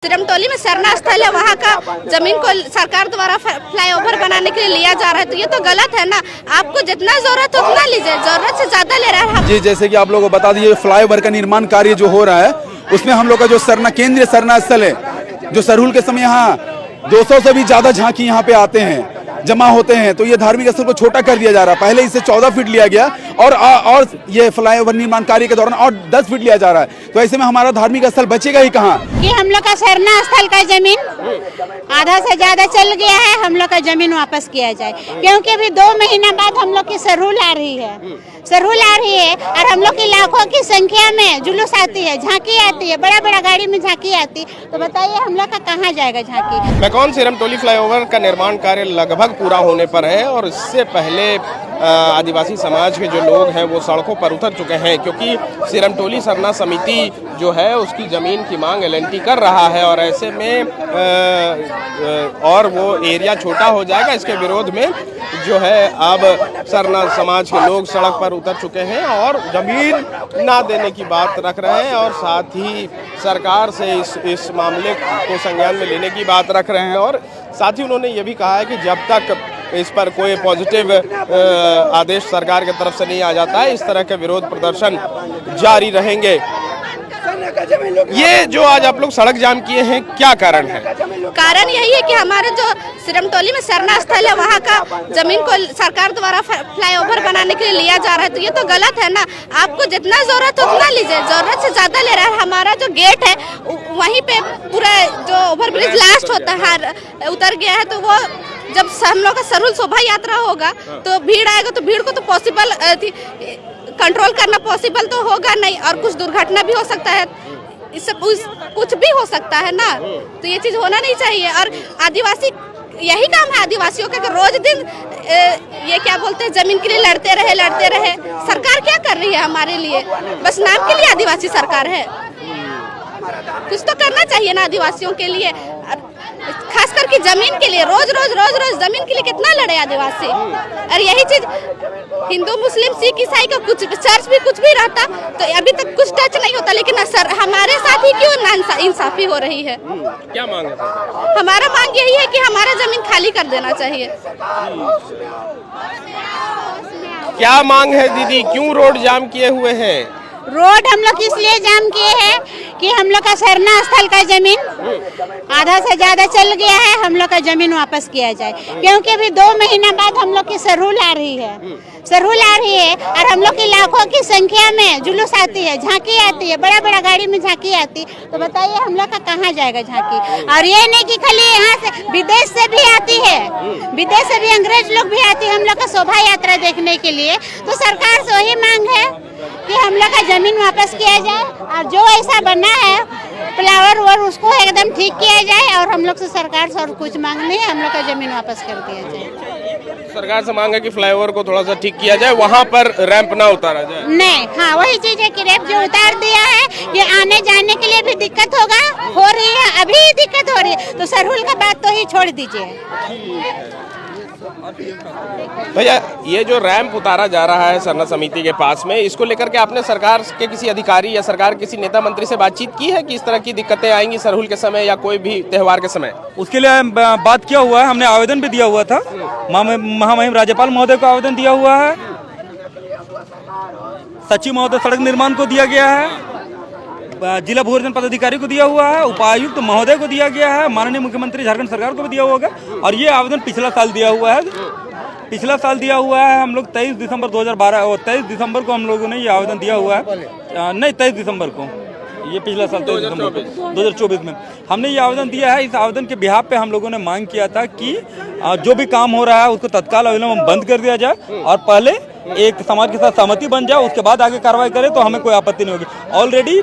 सिरमटोली में सरना स्थल है, वहाँ का जमीन को सरकार द्वारा फ्लाईओवर बनाने के लिए लिया जा रहा है, तो ये तो गलत है ना। आपको जितना जरूरत है उतना लीजिए, जरूरत से ज्यादा ले रहा है। जी, जैसे कि आप लोगों को बता दीजिए, फ्लाईओवर का निर्माण कार्य जो हो रहा है उसमें हम लोग का जो केंद्रीय सरना स्थल है, जो सरहुल के समय यहाँ 200 से भी ज्यादा झांकी यहाँ पे आते हैं, जमा होते हैं, तो ये धार्मिक स्थल को छोटा कर दिया जा रहा है। पहले इसे 14 फीट लिया गया और ये फ्लाईओवर निर्माण कार्य के दौरान और 10 फीट लिया जा रहा है, तो ऐसे में हमारा धार्मिक स्थल बचेगा ही कहाँ। कि हम लोग का सरना स्थल का जमीन आधा से ज्यादा चल गया है, हम लोग का जमीन वापस किया जाए, क्योंकि अभी 2 महीना बाद हम लोग की सरहुल आ रही है और हम लोग की लाखों की संख्या में जुलूस आती है, झांकी आती है, बड़ा बड़ा गाड़ी में झांकी आती, तो बताइए हम लोग का कहाँ जाएगा झांकी। मैकॉन सिरमटोली फ्लाईओवर का निर्माण कार्य लगभग पूरा होने पर है और इससे पहले आदिवासी समाज के जो लोग हैं वो सड़कों पर उतर चुके हैं, क्योंकि सिरमटोली सरना समिति जो है उसकी ज़मीन की मांग एलएनटी कर रहा है और ऐसे में और वो एरिया छोटा हो जाएगा। इसके विरोध में जो है अब सरना समाज के लोग सड़क पर उतर चुके हैं और ज़मीन ना देने की बात रख रहे हैं और साथ ही सरकार से इस मामले को संज्ञान में लेने की बात रख रहे हैं। और साथ ही उन्होंने ये भी कहा है कि जब तक इस पर कोई पॉजिटिव आदेश सरकार की तरफ से नहीं आ जाता है, इस तरह के विरोध प्रदर्शन जारी रहेंगे। ये जो आज आप लोग सड़क जाम किए हैं, क्या कारण है? कारण यही है कि हमारे जो सिरमटोली में सरना स्थल है, वहाँ का जमीन को सरकार द्वारा फ्लाईओवर बनाने के लिए लिया जा रहा है, तो ये तो गलत है ना। आपको जितना जरूरत है उतना लीजिए, जरूरत से ज्यादा ले रहा है। हमारा जो गेट है वहीं पे पूरा जो ओवरब्रिज लास्ट होता है उतर गया है, तो वो जब हम लोग का सरहुल शोभा यात्रा होगा तो भीड़ आएगा, तो भीड़ को तो पॉसिबल कंट्रोल करना पॉसिबल तो होगा नहीं और कुछ दुर्घटना भी हो सकता है, इससे कुछ भी हो सकता है ना, तो ये चीज होना नहीं चाहिए। और आदिवासी यही काम है आदिवासियों का, रोज दिन ये क्या बोलते हैं, जमीन के लिए लड़ते रहे। सरकार क्या कर रही है हमारे लिए? बस नाम के लिए आदिवासी सरकार है, कुछ तो करना चाहिए ना आदिवासियों के लिए, खास करके जमीन के लिए। रोज जमीन के लिए कितना लड़े आदिवासी। और यही चीज हिंदू मुस्लिम सिख ईसाई का कुछ चर्च भी कुछ भी रहता तो अभी तक कुछ टच नहीं होता, लेकिन सर हमारे साथ ही क्यों नाइंसाफी हो रही है? क्या मांग है? हमारा मांग यही है कि हमारा जमीन खाली कर देना चाहिए। क्या मांग है दीदी, क्यों रोड जाम किए हुए हैं? रोड हम लोग इसलिए जाम किए हैं कि हम लोग का सरना स्थल का जमीन आधा से ज्यादा चल गया है, हम लोग का जमीन वापस किया जाए, क्योंकि अभी 2 महीना बाद हम लोग की सरहुल आ रही है और हम लोग की लाखों की संख्या में जुलूस आती है, झांकी आती है, बड़ा बड़ा गाड़ी में झांकी आती, तो बताइए हम लोग का कहाँ जाएगा झांकी। और ये नहीं कि खाली यहाँ से, विदेश से भी आती है, विदेश से भी अंग्रेज लोग भी आती है हम लोग का शोभा यात्रा देखने के लिए। तो सरकार से वही मांग है कि हम लोग का जमीन वापस किया जाए और जो ऐसा बना है फ्लाईओवर उसको एकदम ठीक किया जाए, और हम लोग से सरकार से और कुछ मांग नहीं है, हम लोग का जमीन वापस कर दिया जाए। सरकार से मांग है कि फ्लाईओवर को थोड़ा सा ठीक किया जाए, वहाँ पर रैंप ना उतारा जाए। नहीं, हाँ वही चीज है कि रैंप जो उतार दिया है, ये आने जाने के लिए भी दिक्कत हो रही है, अभी दिक्कत हो रही है, तो सरहुल का बात तो ही छोड़ दीजिए। भैया, ये जो रैंप उतारा जा रहा है सरना समिति के पास में, इसको लेकर के आपने सरकार के किसी अधिकारी या सरकार किसी नेता मंत्री से बातचीत की है कि इस तरह की दिक्कतें आएंगी सरहुल के समय या कोई भी त्योहार के समय? उसके लिए बात किया हुआ है, हमने आवेदन भी दिया हुआ था, महामहिम राज्यपाल महोदय को आवेदन दिया हुआ है, सचिव महोदय सड़क निर्माण को दिया गया है, जिला भूर्जन पदाधिकारी को दिया हुआ है, उपायुक्त महोदय को दिया गया है, माननीय मुख्यमंत्री झारखंड सरकार को भी दिया होगा। और ये आवेदन पिछला साल दिया हुआ है, हम लोग 23 दिसंबर 2012 और 23 दिसंबर को हम लोगों ने ये आवेदन दिया हुआ है, नहीं 23 दिसंबर को, ये पिछला साल 23 दिसंबर 2024 में हमने ये आवेदन दिया है। इस आवेदन के बिहाफ पे हम लोगों ने मांग किया था कि जो भी काम हो रहा है उसको तत्काल अविलंब बंद कर दिया जाए और पहले एक समाज के साथ सहमति बन जाए, उसके बाद आगे कार्रवाई करे तो हमें कोई आपत्ति नहीं होगी। ऑलरेडी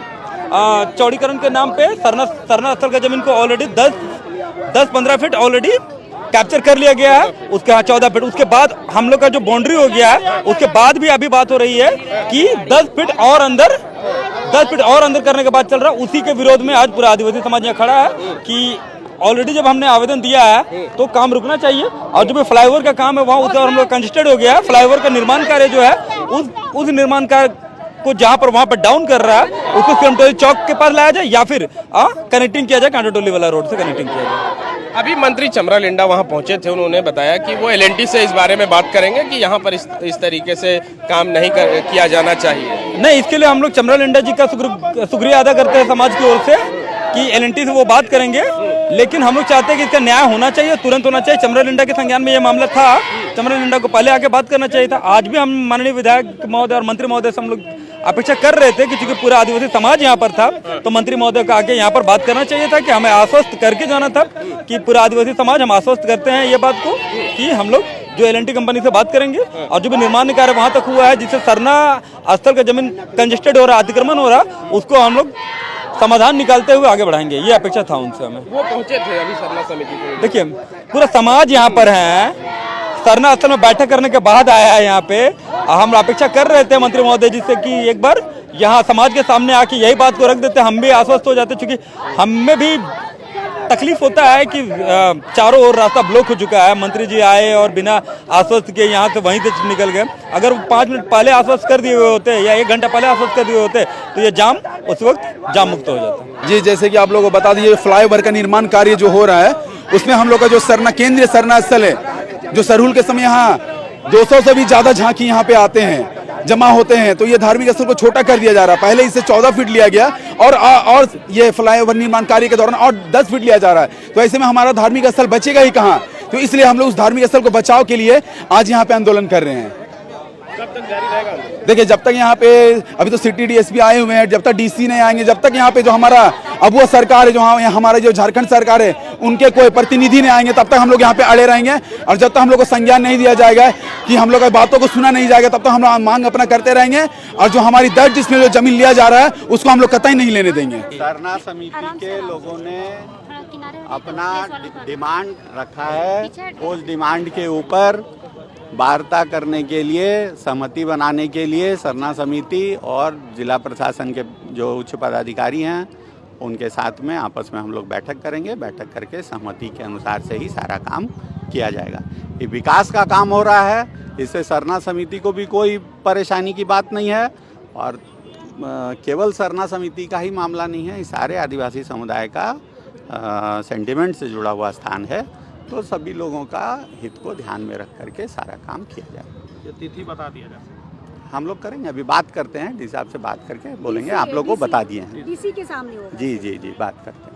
चौड़ीकरण के नाम पे सरना स्थल का जमीन को ऑलरेडी 10-15 फीट ऑलरेडी कैप्चर कर लिया गया है, उसके यहाँ 14 फीट, उसके बाद हम लोग का जो बाउंड्री हो गया है उसके बाद भी अभी बात हो रही है कि 10 फीट और अंदर करने के बाद चल रहा है। उसी के विरोध में आज पूरा आदिवासी समाज यहाँ खड़ा है कि ऑलरेडी जब हमने आवेदन दिया है तो काम रुकना चाहिए, और जो भी फ्लाईओवर का काम है वहाँ उसका हम लोग कंजेस्टेड हो गया है। फ्लाईओवर का निर्माण कार्य जो है उस निर्माण कार्य को जहां पर वहां पर डाउन कर रहा है उसको सिरमटोली चौक के पास लाया जाए या फिर कनेक्टिंग किया जाए कांटाटोली वाला रोड से कनेक्टिंग किया जाए। अभी मंत्री चमरा लिंडा वहां पहुंचे थे, उन्होंने बताया कि वो एलएनटी से इस बारे में बात करेंगे कि यहाँ पर इस तरीके से काम नहीं किया जाना चाहिए। नहीं, इसके लिए हम लोग चमरा लिंडा जी का शुक्रिया अदा करते हैं समाज की ओर से कि एलएनटी से वो बात करेंगे, लेकिन हम लोग चाहते हैं कि इसका न्याय होना चाहिए, तुरंत होना चाहिए। चमरा लिंडा के संज्ञान में ये मामला था, चमरा लिंडा को पहले आके बात करना चाहिए था। आज भी हम माननीय विधायक महोदय और मंत्री महोदय से हम लोग अपेक्षा कर रहे थे कि चूंकि पूरा आदिवासी समाज यहाँ पर था तो मंत्री महोदय को आके यहाँ पर बात करना चाहिए था कि हमें आश्वस्त करके जाना था कि पूरा आदिवासी समाज हम आश्वस्त करते हैं ये बात को कि हम लोग जो एलएनटी कंपनी से बात करेंगे और जो भी निर्माण कार्य वहां तक हुआ है जिससे सरना स्थल का जमीन कंजेस्टेड हो रहा है, अतिक्रमण हो रहा है, उसको हम लोग समाधान निकालते हुए आगे बढ़ाएंगे, ये अपेक्षा था उनसे हमें। वो पहुंचे थे अभी सरना समिति को। देखिए पूरा समाज यहाँ पर है, सरना स्थल में बैठक करने के बाद आया है यहाँ पे। हम अपेक्षा कर रहे थे मंत्री महोदय जी से कि एक बार यहाँ समाज के सामने आके यही बात को रख देते, हम भी आश्वस्त हो जाते, क्योंकि हमें भी तकलीफ होता है कि चारों ओर रास्ता ब्लॉक हो चुका है। मंत्री जी आए और बिना आश्वस्त के यहाँ से वहीं से निकल गए। अगर 5 मिनट पहले आश्वस्त कर दिए हुए होते या 1 घंटा पहले आश्वस्त कर दिए होते तो ये जाम उस वक्त जाम मुक्त हो जाता। जी, जैसे कि आप लोगों को बता दीजिए, फ्लाईओवर का निर्माण कार्य जो हो रहा है उसमें हम लोग का जो केंद्रीय सरना स्थल है, जो सरहुल के समय यहाँ 200 से भी ज्यादा झांकी यहाँ पे आते हैं, जमा होते हैं, तो ये धार्मिक स्थल को छोटा कर दिया जा रहा है। पहले इसे 14 फीट लिया गया और ये फ्लाईओवर निर्माण कार्य के दौरान और 10 फीट लिया जा रहा है। तो ऐसे में हमारा धार्मिक स्थल बचेगा ही कहाँ? तो इसलिए हम लोग उस धार्मिक स्थल को बचाव के लिए आज यहाँ पे आंदोलन कर रहे हैं। कब तक जारी रहेगा? देखिए, जब तक यहाँ पे अभी तो सिटी डीएसपी आए हुए हैं, जब तक डीसी नहीं आएंगे, जब तक यहाँ पे जो हमारा अब वो सरकार है, जो हमारा जो झारखंड सरकार है, उनके कोई प्रतिनिधि नहीं आएंगे, तब तक हम लोग यहाँ पे अड़े रहेंगे। और जब तक हम लोग को संज्ञान नहीं दिया जाएगा कि हम लोग की बातों को सुना नहीं जाएगा, तब तक हम लोग मांग अपना करते रहेंगे। और जो हमारी दर्ज जिसमें जो जमीन लिया जा रहा है उसको हम लोग कतई नहीं लेने देंगे। सरना समिति के लोगों ने अपना डिमांड रखा है, उस डिमांड के ऊपर वार्ता करने के लिए, सहमति बनाने के लिए सरना समिति और जिला प्रशासन के जो उच्च पदाधिकारी हैं उनके साथ में आपस में हम लोग बैठक करेंगे। बैठक करके सहमति के अनुसार से ही सारा काम किया जाएगा। ये विकास का काम हो रहा है, इससे सरना समिति को भी कोई परेशानी की बात नहीं है और केवल सरना समिति का ही मामला नहीं है, इस सारे आदिवासी समुदाय का सेंटिमेंट से जुड़ा हुआ स्थान है। तो सभी लोगों का हित को ध्यान में रख करके सारा काम किया जाए। तिथि बता दिया जाए, हम लोग करेंगे, अभी बात करते हैं, डीसी साहब से बात करके बोलेंगे, आप लोग को बता दिए हैं। डीसी के सामने होगा। जी बात करते हैं।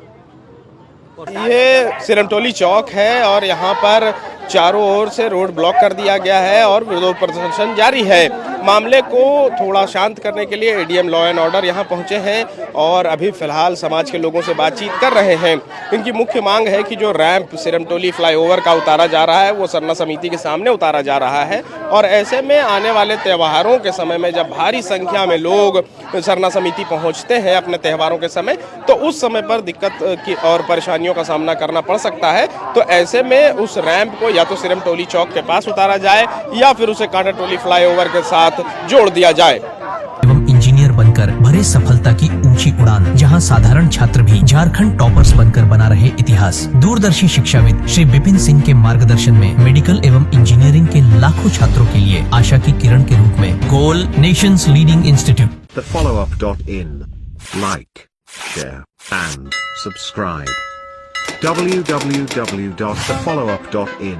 ये सिरमटोली चौक है और यहाँ पर चारों ओर से रोड ब्लॉक कर दिया गया है और विरोध प्रदर्शन जारी है। मामले को थोड़ा शांत करने के लिए एडीएम लॉ एंड ऑर्डर यहाँ पहुँचे हैं और अभी फिलहाल समाज के लोगों से बातचीत कर रहे हैं। इनकी मुख्य मांग है कि जो रैंप सिरमटोली फ्लाईओवर का उतारा जा रहा है वो सरना समिति के सामने उतारा जा रहा है और ऐसे में आने वाले त्योहारों के समय में जब भारी संख्या में लोग सरना समिति पहुँचते हैं अपने त्योहारों के समय, तो उस समय पर दिक्कत की और परेशानियों का सामना करना पड़ सकता है। तो ऐसे में उस रैंप को या तो सिरमटोली चौक के पास उतारा जाए या फिर उसे कांटाटोली फ्लाईओवर के साथ जोड़ दिया जाए। एवं इंजीनियर बनकर भरे सफलता की ऊंची उड़ान, जहां साधारण छात्र भी झारखंड टॉपर्स बनकर बना रहे इतिहास। दूरदर्शी शिक्षाविद श्री विपिन सिंह के मार्गदर्शन में मेडिकल एवं इंजीनियरिंग के लाखों छात्रों के लिए आशा की किरण के रूप में गोल nation's leading institute. thefollowup.in. Like, share and subscribe. www.thefollowup.in